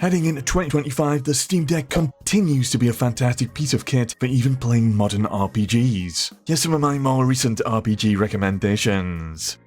Heading into 2025, the Steam Deck continues to be a fantastic piece of kit for even playing modern RPGs. Here's some of my more recent RPG recommendations.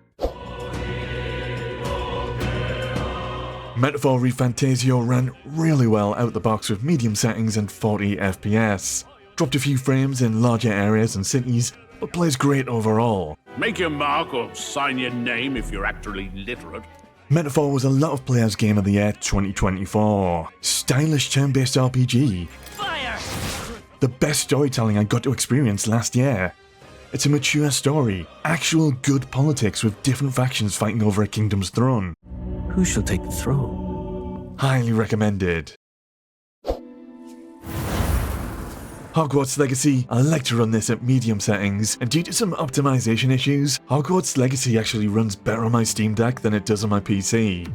Metaphor ReFantazio ran really well out the box with medium settings and 40 FPS. Dropped a few frames in larger areas and cities, but plays great overall. Make your mark or sign your name if you're actually literate. Metaphor was a lot of players' Game of the Year 2024. Stylish turn-based RPG. Fire! The best storytelling I got to experience last year. It's a mature story, actual good politics with different factions fighting over a kingdom's throne. Who shall take the throne? Highly recommended. Hogwarts Legacy, I like to run this at medium settings, and due to some optimization issues, Hogwarts Legacy actually runs better on my Steam Deck than it does on my PC.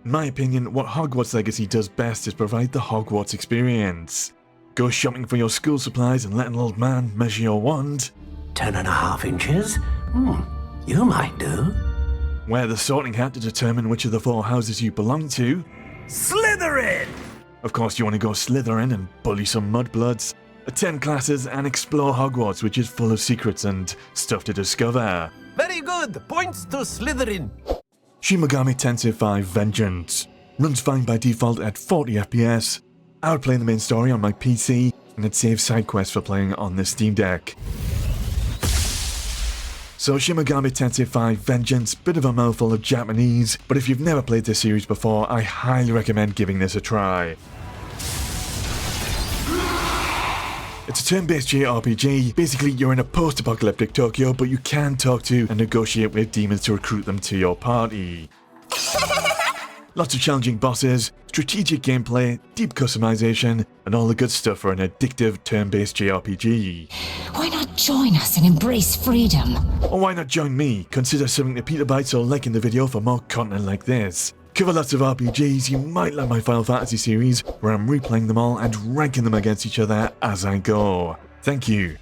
In my opinion, what Hogwarts Legacy does best is provide the Hogwarts experience. Go shopping for your school supplies and let an old man measure your wand. 10.5 inches? You might do. Wear the sorting hat to determine which of the 4 houses you belong to. Slytherin! Of course, you want to go Slytherin and bully some mudbloods. Attend classes and explore Hogwarts, which is full of secrets and stuff to discover. Very good! Points to Slytherin! Shin Megami Tensei V Vengeance. Runs fine by default at 40 FPS. I would play the main story on my PC, and it saves side quests for playing on the Steam Deck. So Shin Megami Tensei V Vengeance, bit of a mouthful of Japanese, but if you've never played this series before, I highly recommend giving this a try. It's a turn-based JRPG. Basically, you're in a post-apocalyptic Tokyo, but you can talk to and negotiate with demons to recruit them to your party. Lots of challenging bosses, strategic gameplay, deep customization, and all the good stuff for an addictive turn-based JRPG. Why not join us and embrace freedom? Or why not join me? Consider subbing to Peter Bytes or liking the video for more content like this. Cover lots of RPGs, you might like my Final Fantasy series, where I'm replaying them all and ranking them against each other as I go. Thank you.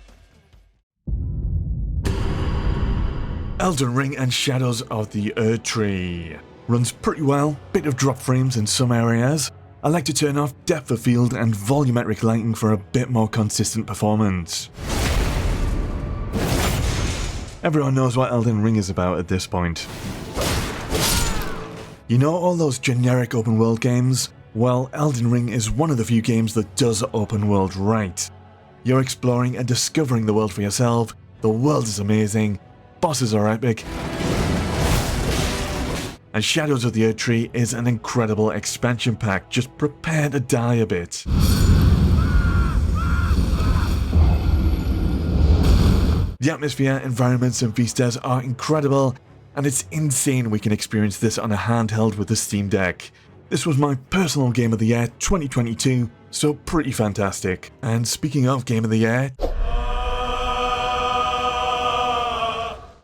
Elden Ring and Shadows of the Erdtree. Runs pretty well, bit of drop frames in some areas. I like to turn off depth of field and volumetric lighting for a bit more consistent performance. Everyone knows what Elden Ring is about at this point. You know all those generic open world games? Well, Elden Ring is one of the few games that does open world right. You're exploring and discovering the world for yourself, the world is amazing, bosses are epic, and Shadows of the Erdtree is an incredible expansion pack. Just prepare to die a bit. The atmosphere, environments and vistas are incredible, and it's insane we can experience this on a handheld with the Steam Deck. This was my personal Game of the Year 2022, so pretty fantastic. And speaking of Game of the Year,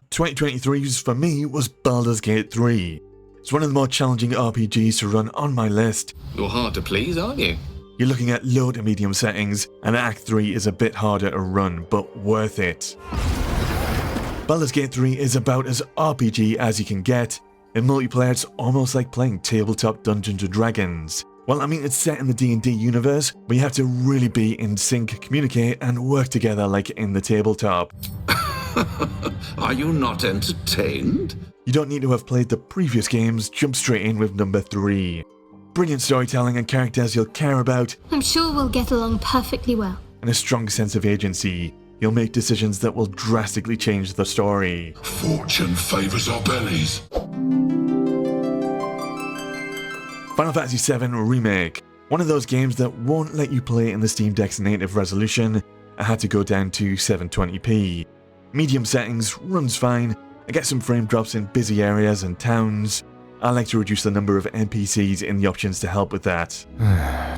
2023's for me was Baldur's Gate 3. It's one of the more challenging RPGs to run on my list. You're hard to please, aren't you? You're looking at low to medium settings, and Act 3 is a bit harder to run, but worth it. Baldur's Gate 3 is about as RPG as you can get. In multiplayer, it's almost like playing tabletop Dungeons & Dragons. Well, I mean, it's set in the D&D universe, but you have to really be in sync, communicate, and work together like in the tabletop. Are you not entertained? You don't need to have played the previous games, jump straight in with number 3. Brilliant storytelling and characters you'll care about. I'm sure we'll get along perfectly well. And a strong sense of agency. You'll make decisions that will drastically change the story. Fortune favours our bellies. Final Fantasy VII Remake. One of those games that won't let you play in the Steam Deck's native resolution. I had to go down to 720p. Medium settings, runs fine. I get some frame drops in busy areas and towns. I like to reduce the number of NPCs in the options to help with that.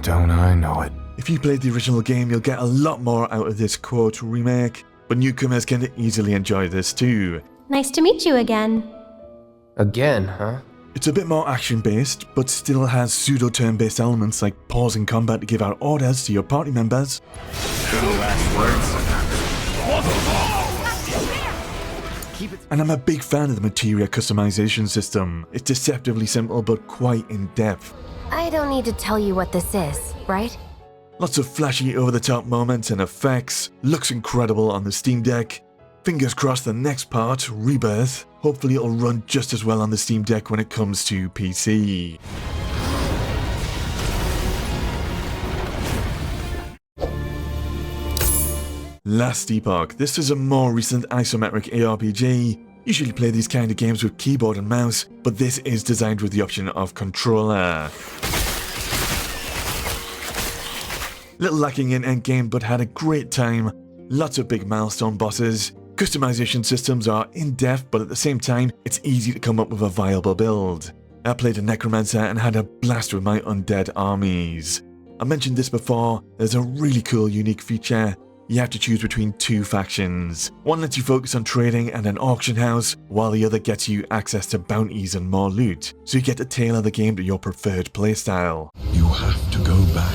Don't I know it? If you played the original game, you'll get a lot more out of this quote remake, but newcomers can easily enjoy this too. Nice to meet you again. Again, huh? It's a bit more action-based, but still has pseudo-turn-based elements like pausing combat to give out orders to your party members. keep it. And I'm a big fan of the materia customization system. It's deceptively simple but quite in-depth. I don't need to tell you what this is, right? Lots of flashy over-the-top moments and effects. Looks incredible on the Steam Deck. Fingers crossed the next part, Rebirth, hopefully it'll run just as well on the Steam Deck when it comes to PC. Last Epoch. This is a more recent isometric ARPG. Usually play these kind of games with keyboard and mouse, but this is designed with the option of controller. Little lacking in endgame, but had a great time. Lots of big milestone bosses. Customization systems are in-depth, but at the same time, it's easy to come up with a viable build. I played a Necromancer and had a blast with my undead armies. I mentioned this before, there's a really cool unique feature. You have to choose between two factions. One lets you focus on trading and an auction house, while the other gets you access to bounties and more loot, so you get to tailor the game to your preferred playstyle. You have to go back.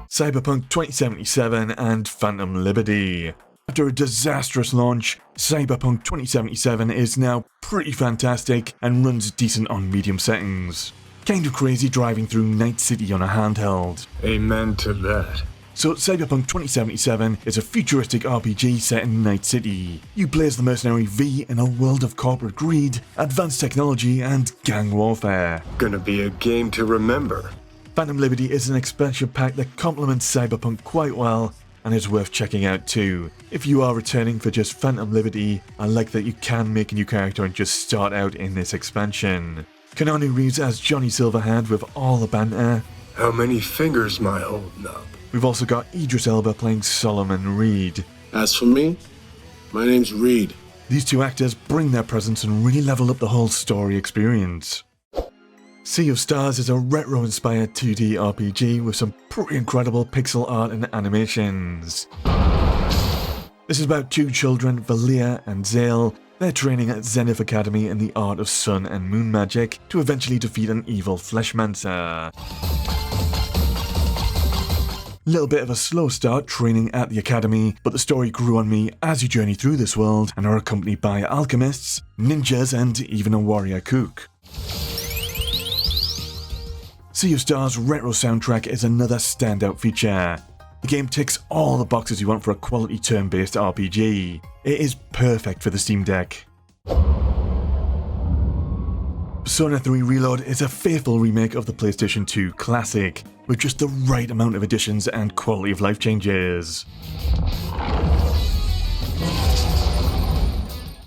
Cyberpunk 2077 and Phantom Liberty. After a disastrous launch, Cyberpunk 2077 is now pretty fantastic and runs decent on medium settings. Kind of crazy driving through Night City on a handheld. Amen to that. So Cyberpunk 2077 is a futuristic RPG set in Night City. You play as the mercenary V in a world of corporate greed, advanced technology and gang warfare. Gonna be a game to remember. Phantom Liberty is an expansion pack that complements Cyberpunk quite well and is worth checking out too. If you are returning for just Phantom Liberty, I like that you can make a new character and just start out in this expansion. Keanu Reeves as Johnny Silverhand with all the banter. How many fingers am I holding up? We've also got Idris Elba playing Solomon Reed. As for me, my name's Reed. These two actors bring their presence and really level up the whole story experience. Sea of Stars is a retro-inspired 2D RPG with some pretty incredible pixel art and animations. This is about two children, Valia and Zale. They're training at Zenith Academy in the art of sun and moon magic to eventually defeat an evil Fleshmancer. Little bit of a slow start training at the academy, but the story grew on me as you journey through this world and are accompanied by alchemists, ninjas and even a warrior cook. Sea of Stars' retro soundtrack is another standout feature. The game ticks all the boxes you want for a quality turn-based RPG. It is perfect for the Steam Deck. Persona 3 Reload is a faithful remake of the PlayStation 2 classic, with just the right amount of additions and quality of life changes.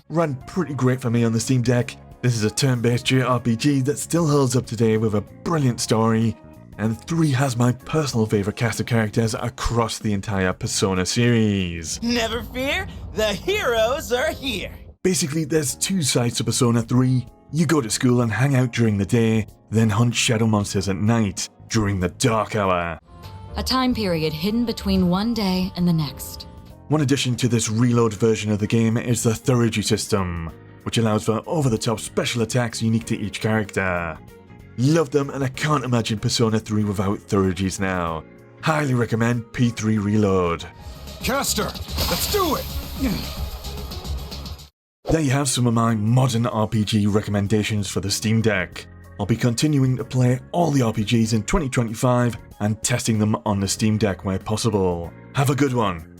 Ran pretty great for me on the Steam Deck. This is a turn-based JRPG that still holds up today with a brilliant story, and 3 has my personal favourite cast of characters across the entire Persona series. Never fear, the heroes are here. Basically, there's 2 sides to Persona 3. You go to school and hang out during the day, then hunt shadow monsters at night, during the dark hour. A time period hidden between one day and the next. One addition to this Reload version of the game is the Thurgy system, which allows for over-the-top special attacks unique to each character. Love them, and I can't imagine Persona 3 without Thurgies now. Highly recommend P3 Reload. Caster, let's do it! There you have some of my modern RPG recommendations for the Steam Deck. I'll be continuing to play all the RPGs in 2025 and testing them on the Steam Deck where possible. Have a good one.